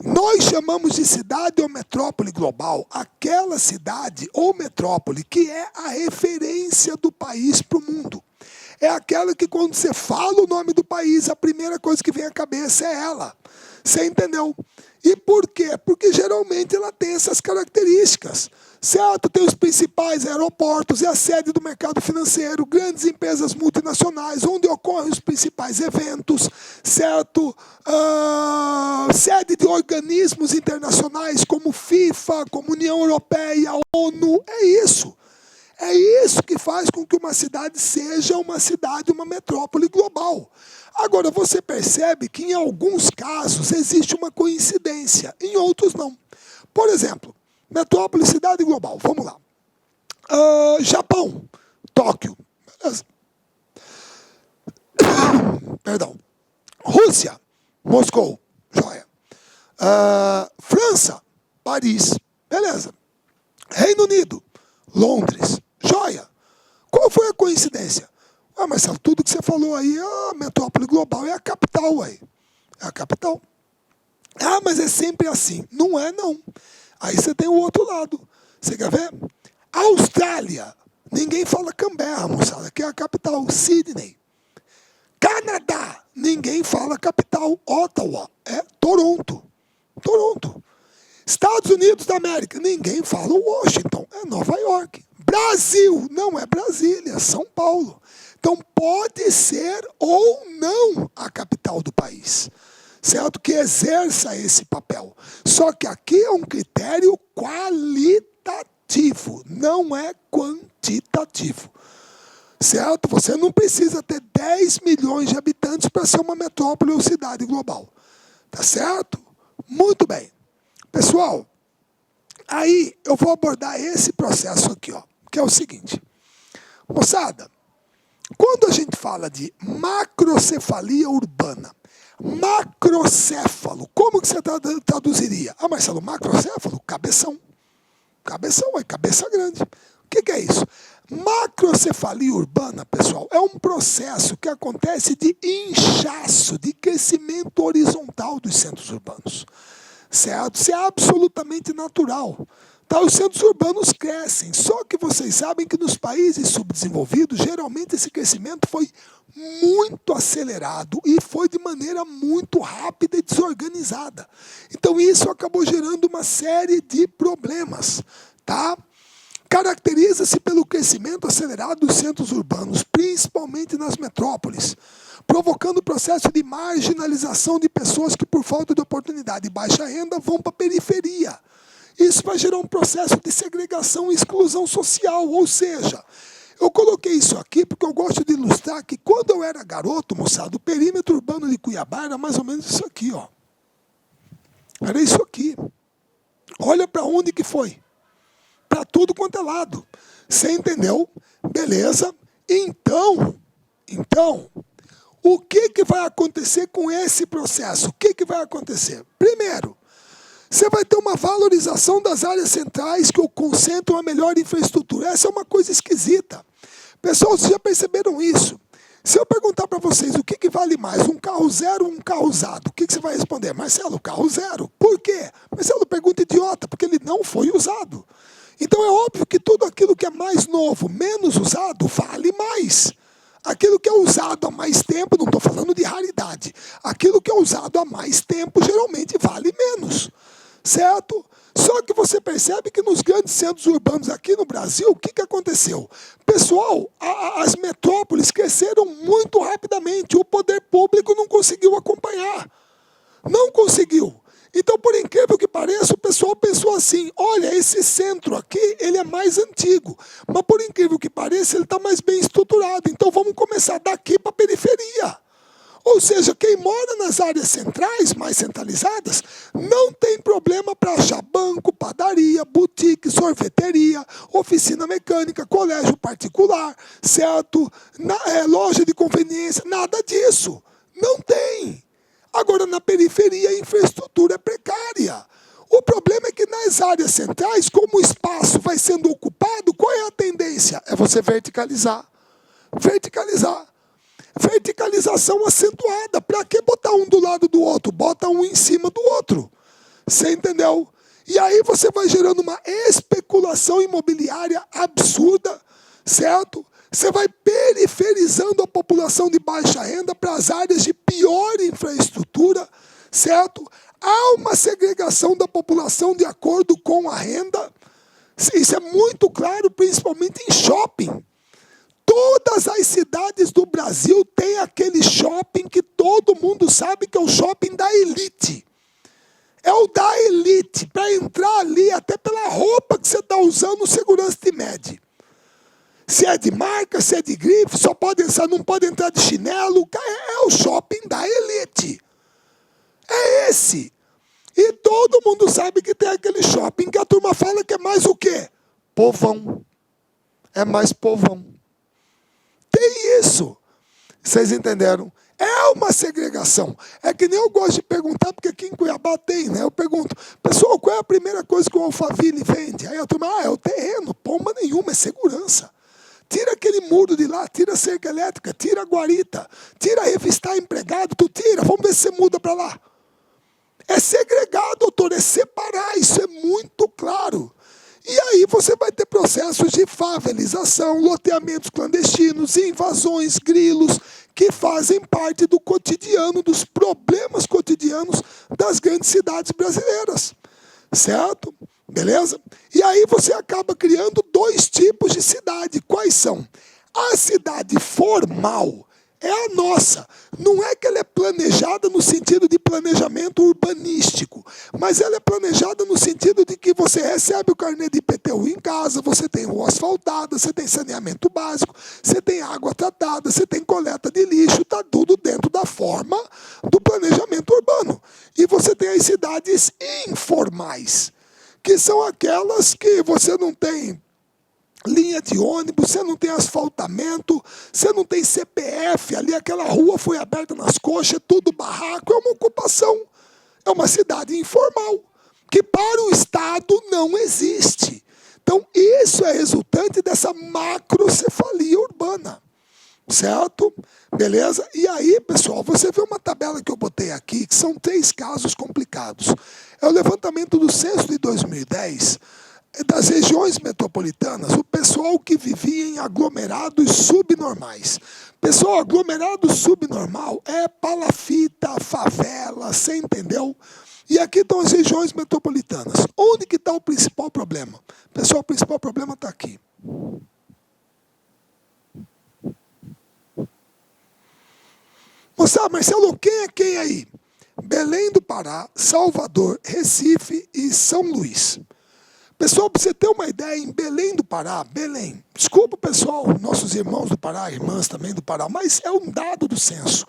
Nós chamamos de cidade ou metrópole global aquela cidade ou metrópole que é a referência do país para o mundo. É aquela que quando você fala o nome do país, a primeira coisa que vem à cabeça é ela. Você entendeu? E por quê? Porque geralmente ela tem essas características. Certo? Tem os principais aeroportos, é a sede do mercado financeiro, grandes empresas multinacionais, onde ocorrem os principais eventos, certo? Sede de organismos internacionais como FIFA, como União Europeia, ONU, é isso. É isso que faz com que uma cidade seja uma cidade, uma metrópole global. Agora, você percebe que em alguns casos existe uma coincidência, em outros não. Por exemplo, metrópole, cidade global, vamos lá. Japão, Tóquio, beleza. Perdão. Rússia, Moscou, joia. França, Paris, beleza. Reino Unido, Londres, joia. Qual foi a coincidência? Marcelo, tudo que você falou aí, a metrópole global é a capital aí. É a capital. Mas é sempre assim. Não é, não. Aí você tem o outro lado. Você quer ver? Austrália. Ninguém fala Canberra, moçada, que é a capital. Sydney. Canadá. Ninguém fala capital. Ottawa. É Toronto. Toronto. Estados Unidos da América. Ninguém fala Washington. É Nova York. Brasil. Não é Brasília. São Paulo. Então pode ser ou não a capital do país. Certo? Que exerça esse papel. Só que aqui é um critério qualitativo, não é quantitativo. Certo? Você não precisa ter 10 milhões de habitantes para ser uma metrópole ou cidade global. Tá certo? Muito bem. Pessoal, aí eu vou abordar esse processo aqui, ó, que é o seguinte. Moçada, quando a gente fala de macrocefalia urbana, macrocéfalo, como que você traduziria? Marcelo, macrocéfalo, cabeção. Cabeção é cabeça grande. O que é isso? Macrocefalia urbana, pessoal, é um processo que acontece de inchaço, de crescimento horizontal dos centros urbanos. Certo? Isso é absolutamente natural. Tá, os centros urbanos crescem, só que vocês sabem que nos países subdesenvolvidos, geralmente esse crescimento foi muito acelerado e foi de maneira muito rápida e desorganizada. Então isso acabou gerando uma série de problemas. Tá? Caracteriza-se pelo crescimento acelerado dos centros urbanos, principalmente nas metrópoles, provocando o processo de marginalização de pessoas que, por falta de oportunidade e baixa renda, vão para a periferia. Isso vai gerar um processo de segregação e exclusão social, ou seja, eu coloquei isso aqui porque eu gosto de ilustrar que quando eu era garoto, moçada, o perímetro urbano de Cuiabá era mais ou menos isso aqui, ó. Era isso aqui. Olha para onde que foi. Para tudo quanto é lado. Você entendeu? Beleza. Então, o que vai acontecer com esse processo? O que vai acontecer? Primeiro, você vai ter uma valorização das áreas centrais que concentram a melhor infraestrutura. Essa é uma coisa esquisita. Pessoal, vocês já perceberam isso? Se eu perguntar para vocês o que vale mais, um carro zero ou um carro usado, o que você vai responder? Marcelo, carro zero. Por quê? Marcelo, pergunta idiota, porque ele não foi usado. Então é óbvio que tudo aquilo que é mais novo, menos usado, vale mais. Aquilo que é usado há mais tempo, não estou falando de raridade, aquilo que é usado há mais tempo geralmente vale menos. Certo? Só que você percebe que nos grandes centros urbanos aqui no Brasil, o que aconteceu? Pessoal, as metrópoles cresceram muito rapidamente, o poder público não conseguiu acompanhar. Não conseguiu. Então, por incrível que pareça, o pessoal pensou assim, olha, esse centro aqui, ele é mais antigo, mas por incrível que pareça, ele está mais bem estruturado, então vamos começar daqui para a periferia. Ou seja, quem mora nas áreas centrais, mais centralizadas, não tem problema para achar banco, padaria, boutique, sorveteria, oficina mecânica, colégio particular, certo? Loja de conveniência, nada disso. Não tem. Agora, na periferia, a infraestrutura é precária. O problema é que nas áreas centrais, como o espaço vai sendo ocupado, qual é a tendência? É você verticalizar. Verticalizar. Verticalização acentuada. Para que botar um do lado do outro? Bota um em cima do outro. Você entendeu? E aí você vai gerando uma especulação imobiliária absurda, certo? Você vai periferizando a população de baixa renda para as áreas de pior infraestrutura, certo? Há uma segregação da população de acordo com a renda. Isso é muito claro, principalmente em shopping. Todas as cidades do Brasil têm aquele shopping que todo mundo sabe que é o shopping da elite. É o da elite. Para entrar ali, até pela roupa que você está usando, o segurança te mede. Se é de marca, se é de grife, só pode entrar, não pode entrar de chinelo. É o shopping da elite. É esse. E todo mundo sabe que tem aquele shopping que a turma fala que é mais o quê? Povão. É mais povão. Tem isso. Vocês entenderam? É uma segregação. É que nem eu gosto de perguntar, porque aqui em Cuiabá tem, né? Eu pergunto, pessoal, qual é a primeira coisa que o Alphaville vende? Aí a turma, é o terreno, pomba nenhuma, é segurança. Tira aquele muro de lá, tira a cerca elétrica, tira a guarita, tira revistar empregado, tu tira, vamos ver se você muda para lá. É segregar, doutor, é separar, isso é muito claro. E aí você vai ter processos de favelização, loteamentos clandestinos, invasões, grilos, que fazem parte do cotidiano, dos problemas cotidianos das grandes cidades brasileiras. Certo? Beleza? E aí você acaba criando dois tipos de cidade. Quais são? A cidade formal é a nossa. Não é que ela é planejada no sentido de planejamento urbanístico, mas ela é planejada no sentido de que você recebe o carnê de IPTU em casa, você tem rua asfaltada, você tem saneamento básico, você tem água tratada, você tem coleta de lixo, está tudo dentro da forma do planejamento urbano. E você tem as cidades informais, que são aquelas que você não tem linha de ônibus, você não tem asfaltamento, você não tem CPF, ali aquela rua foi aberta nas coxas, é tudo barraco, é uma ocupação, é uma cidade informal, que para o Estado não existe. Então isso é resultante dessa macrocefalia urbana, certo? Beleza? E aí, pessoal, você vê uma tabela que eu botei aqui, que são 3 casos complicados. É o levantamento do censo de 2010, das regiões metropolitanas, o pessoal que vivia em aglomerados subnormais. Pessoal, aglomerado subnormal é palafita, favela, você entendeu? E aqui estão as regiões metropolitanas. Onde que está o principal problema? Pessoal, o principal problema está aqui. Moçada, Marcelo, quem é quem aí? Belém do Pará, Salvador, Recife e São Luís. Pessoal, para você ter uma ideia, em Belém do Pará, Belém, desculpa pessoal, nossos irmãos do Pará, irmãs também do Pará, mas é um dado do censo.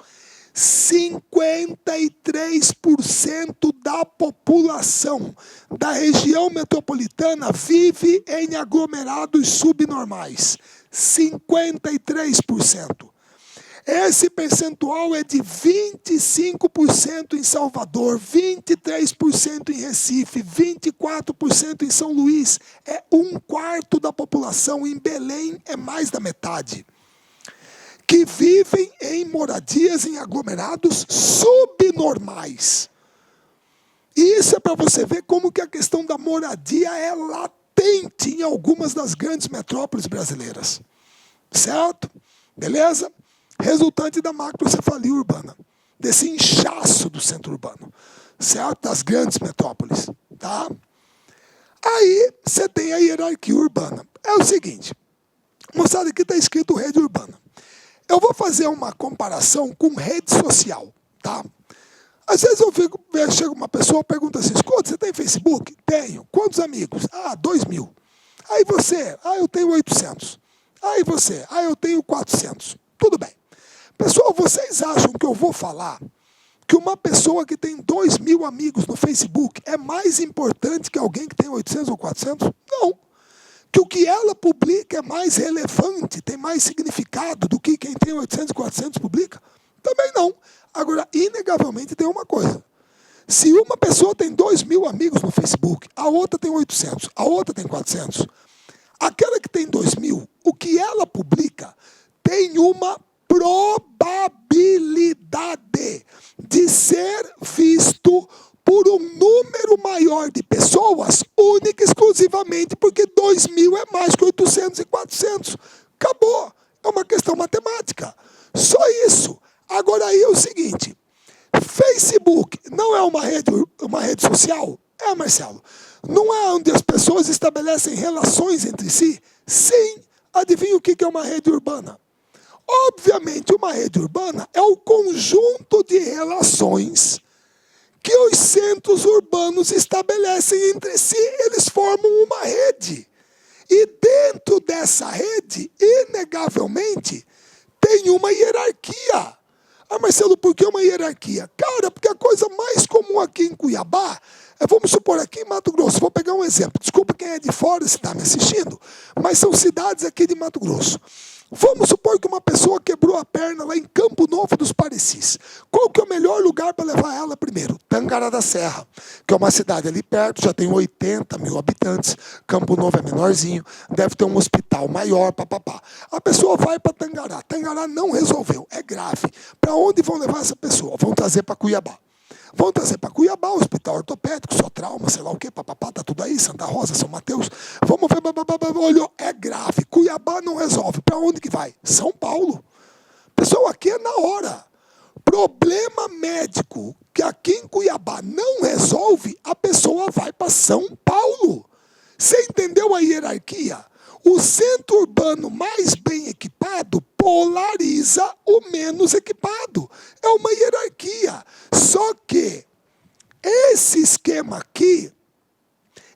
53% da população da região metropolitana vive em aglomerados subnormais. 53%. Esse percentual é de 25% em Salvador, 23% em Recife, 24% em São Luís. É 1/4 da população. Em Belém é mais da metade. Que vivem em moradias em aglomerados subnormais. E isso é para você ver como que a questão da moradia é latente em algumas das grandes metrópoles brasileiras. Certo? Beleza? Resultante da macrocefalia urbana, desse inchaço do centro urbano, certo? Das grandes metrópoles, tá? Aí você tem a hierarquia urbana. É o seguinte, moçada, aqui está escrito rede urbana. Eu vou fazer uma comparação com rede social, tá? Às vezes chega uma pessoa e pergunta assim, escuta, você tem Facebook? Tenho. Quantos amigos? 2.000. Aí você? Eu tenho 800. Aí você? Eu tenho 400. Tudo bem. Pessoal, vocês acham que eu vou falar que uma pessoa que tem 2.000 amigos no Facebook é mais importante que alguém que tem 800 ou 400? Não. Que o que ela publica é mais relevante, tem mais significado do que quem tem 800 e 400 publica? Também não. Agora, inegavelmente tem uma coisa. Se uma pessoa tem 2.000 amigos no Facebook, a outra tem 800, a outra tem 400, aquela que tem 2.000, o que ela publica tem uma probabilidade de ser visto por um número maior de pessoas, única e exclusivamente porque 2.000 é mais que 800 e 400. Acabou. É uma questão matemática. Só isso. Agora aí é o seguinte, Facebook não é uma rede social? É, Marcelo. Não é onde as pessoas estabelecem relações entre si? Sim. Adivinha o que é uma rede urbana? Obviamente, uma rede urbana é o conjunto de relações que os centros urbanos estabelecem entre si. Eles formam uma rede. E dentro dessa rede, inegavelmente, tem uma hierarquia. Marcelo, por que uma hierarquia? Cara, porque a coisa mais comum aqui em Cuiabá, vamos supor aqui em Mato Grosso, vou pegar um exemplo, desculpa quem é de fora se está me assistindo, mas são cidades aqui de Mato Grosso. Vamos supor que uma pessoa quebrou a perna lá em Campo Novo dos Parecis. Qual que é o melhor lugar para levar ela primeiro? Tangará da Serra, que é uma cidade ali perto, já tem 80.000 habitantes. Campo Novo é menorzinho, deve ter um hospital maior, papapá. A pessoa vai para Tangará. Tangará não resolveu, é grave. Para onde vão levar essa pessoa? Vão trazer para Cuiabá. Vão trazer para Cuiabá, hospital ortopédico, só trauma, sei lá o quê, papapá, tá tudo aí, Santa Rosa, São Mateus. Vamos ver, olhou, é grave. Cuiabá não resolve. Para onde que vai? São Paulo. Pessoal, aqui é na hora. Problema médico que aqui em Cuiabá não resolve, a pessoa vai para São Paulo. Você entendeu a hierarquia? O centro urbano mais bem equipado polariza o menos equipado. É uma hierarquia. Só que esse esquema aqui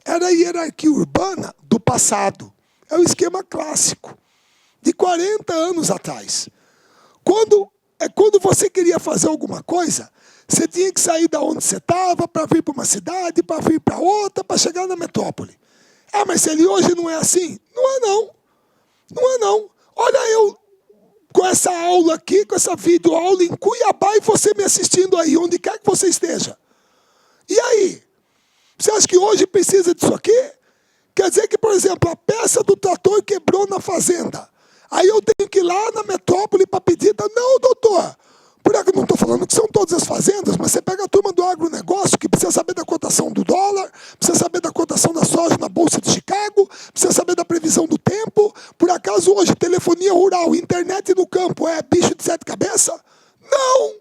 era a hierarquia urbana do passado. É o esquema clássico, de 40 anos atrás. Quando você queria fazer alguma coisa, você tinha que sair da onde você estava para vir para uma cidade, para vir para outra, para chegar na metrópole. Mas ele hoje não é assim? Não é não. Não é não. Olha eu com essa aula aqui, com essa videoaula em Cuiabá e você me assistindo aí, onde quer que você esteja. E aí? Você acha que hoje precisa disso aqui? Quer dizer que, por exemplo, a peça do trator quebrou na fazenda. Aí eu tenho que ir lá na metrópole para pedir. Não, doutor. Por aí que eu não estou falando que são todas as fazendas, mas você pega a turma do agronegócio que precisa saber da cotação do dólar, precisa saber da cotação da soja na Bolsa de Chicago, precisa saber da previsão do tempo. Por acaso hoje telefonia rural, internet no campo é bicho de 7 cabeças? Não!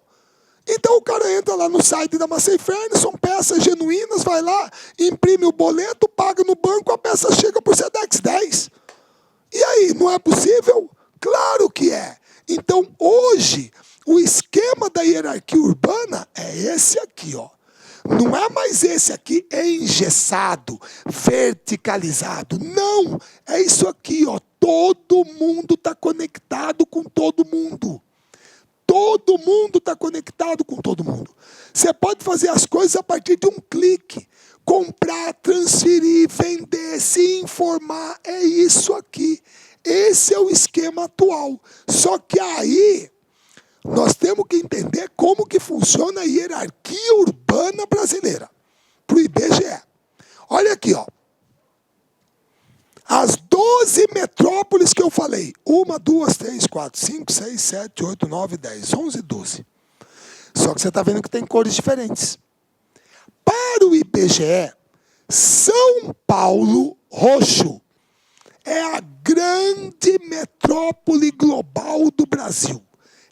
Então o cara entra lá no site da Massey Ferguson, peças genuínas, vai lá, imprime o boleto, paga no banco, a peça chega por Sedex 10. E aí, não é possível? Claro que é. Então hoje, o esquema da hierarquia urbana é esse aqui, ó. Não é mais esse aqui engessado, verticalizado. Não, é isso aqui, ó. Todo mundo está conectado com todo mundo. Todo mundo está conectado com todo mundo. Você pode fazer as coisas a partir de um clique. Comprar, transferir, vender, se informar. É isso aqui. Esse é o esquema atual. Só que aí nós temos que entender como que funciona a hierarquia urbana brasileira. Para o IBGE. Olha aqui, ó. As 12 metrópoles que eu falei. 1, 2, 3, 4, 5, 6, 7, 8, 9, 10, 11, 12. Só que você está vendo que tem cores diferentes. Para o IBGE, São Paulo, roxo, é a grande metrópole global do Brasil.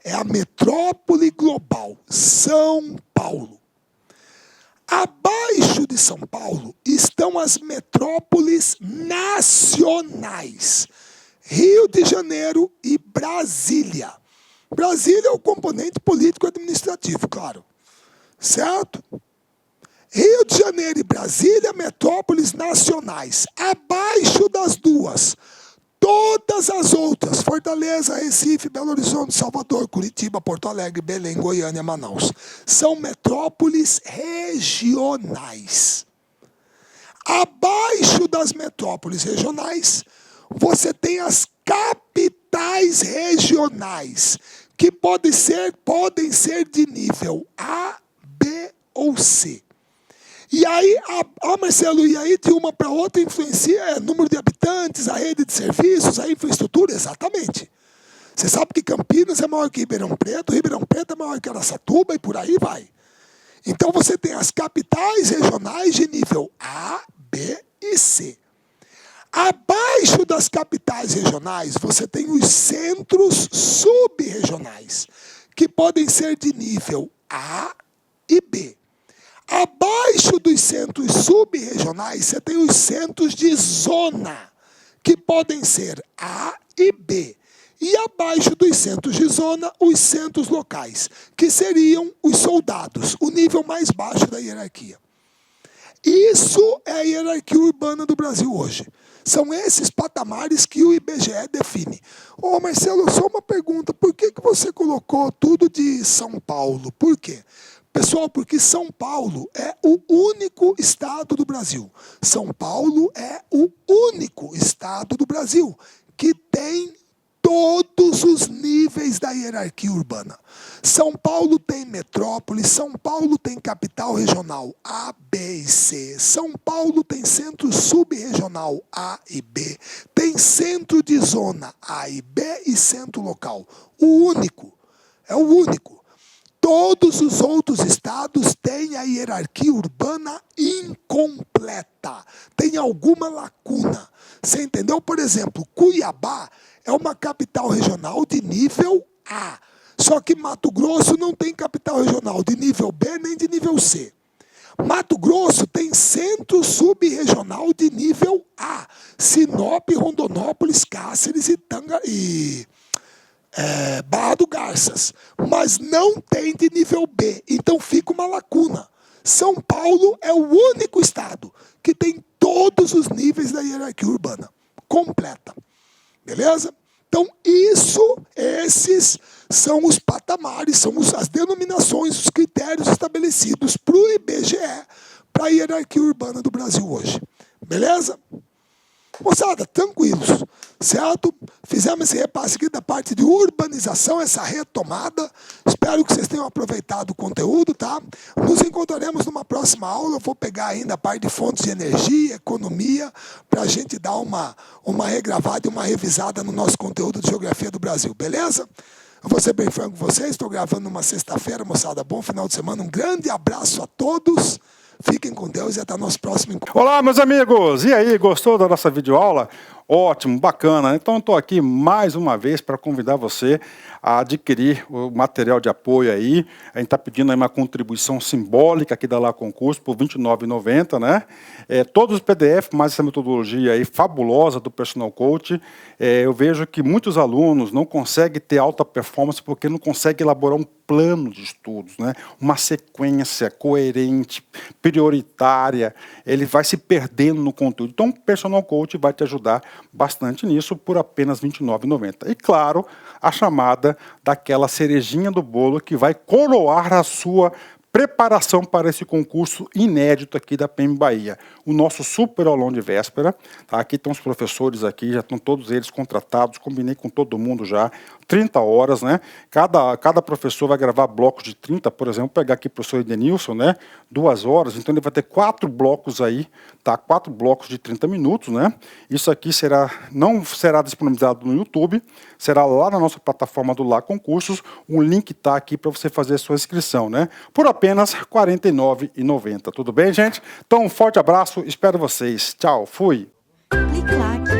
É a metrópole global, São Paulo. Abaixo de São Paulo estão as metrópoles nacionais, Rio de Janeiro e Brasília. Brasília é o componente político-administrativo, claro, certo? Rio de Janeiro e Brasília, metrópoles nacionais. Abaixo das duas, todas as outras, Fortaleza, Recife, Belo Horizonte, Salvador, Curitiba, Porto Alegre, Belém, Goiânia, Manaus, são metrópoles regionais. Abaixo das metrópoles regionais, você tem as capitais regionais, que podem ser de nível A, B ou C. E aí, Marcelo, e aí de uma para outra influencia número de habitantes, a rede de serviços, a infraestrutura? Exatamente. Você sabe que Campinas é maior que Ribeirão Preto é maior que Araçatuba e por aí vai. Então você tem as capitais regionais de nível A, B e C. Abaixo das capitais regionais, você tem os centros sub-regionais, que podem ser de nível A e B. Abaixo dos centros sub-regionais, você tem os centros de zona, que podem ser A e B. E abaixo dos centros de zona, os centros locais, que seriam os soldados, o nível mais baixo da hierarquia. Isso é a hierarquia urbana do Brasil hoje. São esses patamares que o IBGE define. Ô Marcelo, só uma pergunta, por que você colocou tudo de São Paulo? Por quê? Pessoal, porque São Paulo é o único estado do Brasil. São Paulo é o único estado do Brasil que tem todos os níveis da hierarquia urbana. São Paulo tem metrópole, São Paulo tem capital regional A, B e C. São Paulo tem centro sub-regional A e B. Tem centro de zona A e B e centro local. O único, é o único. Todos os outros estados têm a hierarquia urbana incompleta, tem alguma lacuna. Você entendeu? Por exemplo, Cuiabá é uma capital regional de nível A, só que Mato Grosso não tem capital regional de nível B nem de nível C. Mato Grosso tem centro sub-regional de nível A, Sinop, Rondonópolis, Cáceres e Barra do Garças, mas não tem de nível B, então fica uma lacuna. São Paulo é o único estado que tem todos os níveis da hierarquia urbana, completa, beleza? Então esses são os patamares, são as denominações, os critérios estabelecidos para o IBGE, para a hierarquia urbana do Brasil hoje, beleza? Moçada, tranquilos, certo? Fizemos esse repasse aqui da parte de urbanização, essa retomada. Espero que vocês tenham aproveitado o conteúdo, tá? Nos encontraremos numa próxima aula. Eu vou pegar ainda a parte de fontes de energia, economia, para a gente dar uma regravada e uma revisada no nosso conteúdo de geografia do Brasil, beleza? Eu vou ser bem franco com vocês, estou gravando numa sexta-feira, moçada. Bom final de semana, um grande abraço a todos. Fiquem com Deus e até nosso próximo encontro. Olá, meus amigos! E aí, gostou da nossa videoaula? Ótimo, bacana. Então, estou aqui mais uma vez para convidar você a adquirir o material de apoio aí. A gente está pedindo aí uma contribuição simbólica aqui da Lá Concurso por R$ 29,90, né? Todos os PDF, mais essa metodologia aí fabulosa do Personal Coach. Eu vejo que muitos alunos não conseguem ter alta performance porque não conseguem elaborar um plano de estudos, né? Uma sequência coerente, prioritária. Ele vai se perdendo no conteúdo. Então, o Personal Coach vai te ajudar bastante nisso por apenas R$ 29,90. E, claro, a chamada daquela cerejinha do bolo que vai coroar a sua preparação para esse concurso inédito aqui da PM Bahia. O nosso super aulão de véspera. Tá? Aqui estão os professores aqui, já estão todos eles contratados, combinei com todo mundo já. 30 horas, né? Cada professor vai gravar blocos de 30, por exemplo, vou pegar aqui o professor Edenilson, né? 2 horas, então ele vai ter 4 blocos aí, tá? 4 blocos de 30 minutos, né? Isso aqui não será disponibilizado no YouTube, será lá na nossa plataforma do Lá Concursos, um link está aqui para você fazer a sua inscrição, né? Por apenas R$ 49,90, tudo bem, gente? Então, um forte abraço, espero vocês. Tchau, fui! Clique lá.